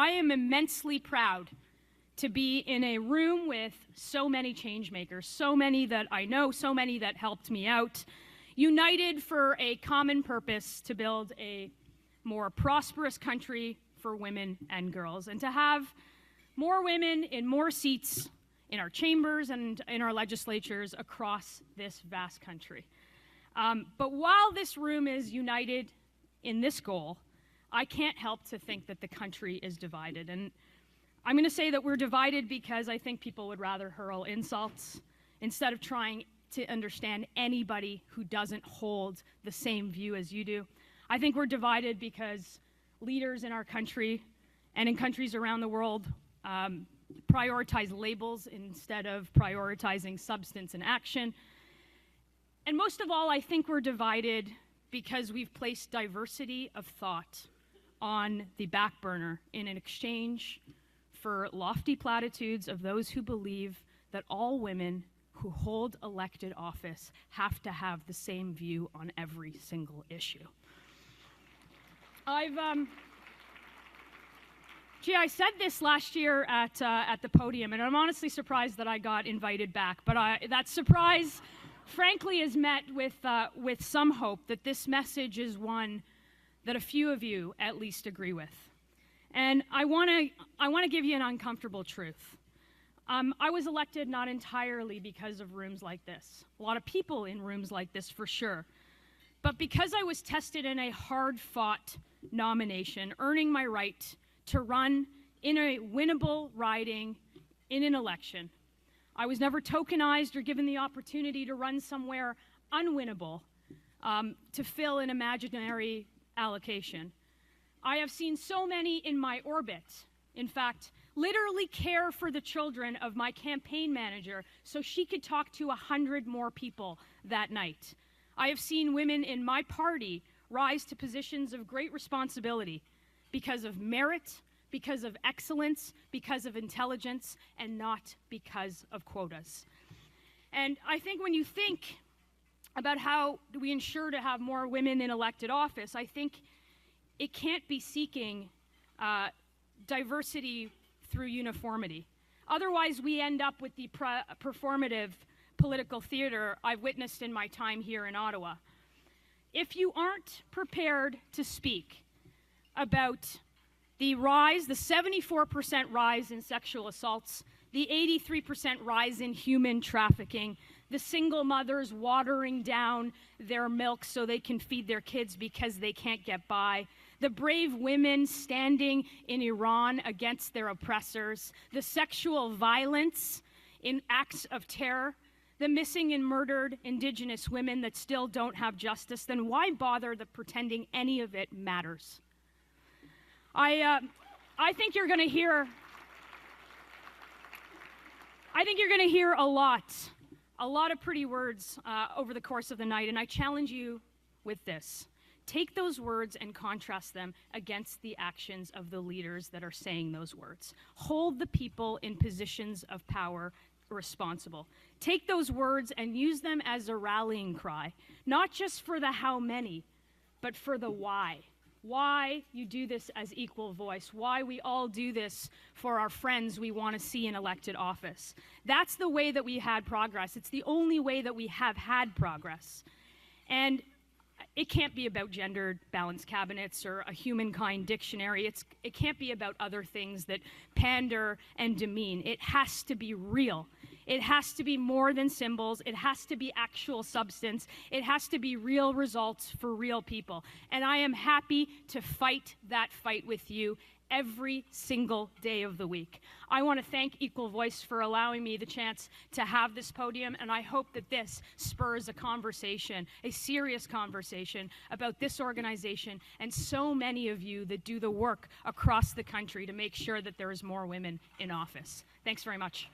I am immensely proud to be in a room with so many change makers, so many that I know, so many that helped me out, united for a common purpose to build a more prosperous country for women and girls, and to have more women in more seats in our chambers and in our legislatures across this vast country. But while this room is united in this goal, I can't help to think that the country is divided. And I'm going to say that we're divided because I think people would rather hurl insults instead of trying to understand anybody who doesn't hold the same view as you do. I think we're divided because leaders in our country and in countries around the world prioritize labels instead of prioritizing substance and action. And most of all, I think we're divided because we've placed diversity of thought on the back burner in an exchange for lofty platitudes of those who believe that all women who hold elected office have to have the same view on every single issue. I said this last year at the podium, and I'm honestly surprised that I got invited back, but that surprise frankly is met with some hope that this message is one that a few of you at least agree with. And I want to give you an uncomfortable truth. I was elected not entirely because of rooms like this. A lot of people in rooms like this for sure. But because I was tested in a hard-fought nomination, earning my right to run in a winnable riding in an election. I was never tokenized or given the opportunity to run somewhere unwinnable to fill an imaginary allocation. I have seen so many in my orbit, in fact, literally care for the children of my campaign manager so she could talk to 100 more people that night. I have seen women in my party rise to positions of great responsibility because of merit, because of excellence, because of intelligence, and not because of quotas. And I think when you think about how do we ensure to have more women in elected office, I think it can't be seeking diversity through uniformity. Otherwise, we end up with the performative political theater I've witnessed in my time here in Ottawa. If you aren't prepared to speak about the rise, the 74% rise in sexual assaults, the 83% rise in human trafficking, the single mothers watering down their milk so they can feed their kids because they can't get by, the brave women standing in Iran against their oppressors, the sexual violence in acts of terror, the missing and murdered Indigenous women that still don't have justice, then why bother pretending any of it matters? I think you're going to hear a lot of pretty words over the course of the night, and I challenge you with this. Take those words and contrast them against the actions of the leaders that are saying those words. Hold the people in positions of power responsible. Take those words and use them as a rallying cry, not just for the how many, but for the why. Why you do this as equal voice, why we all do this for our friends we want to see in elected office. That's the way that we had progress. It's the only way that we have had progress. And it can't be about gendered balanced cabinets or a humankind dictionary. It can't be about other things that pander and demean. It has to be real. It has to be more than symbols. It has to be actual substance. It has to be real results for real people. And I am happy to fight that fight with you every single day of the week. I want to thank Equal Voice for allowing me the chance to have this podium, and I hope that this spurs a conversation, a serious conversation about this organization and so many of you that do the work across the country to make sure that there is more women in office. Thanks very much.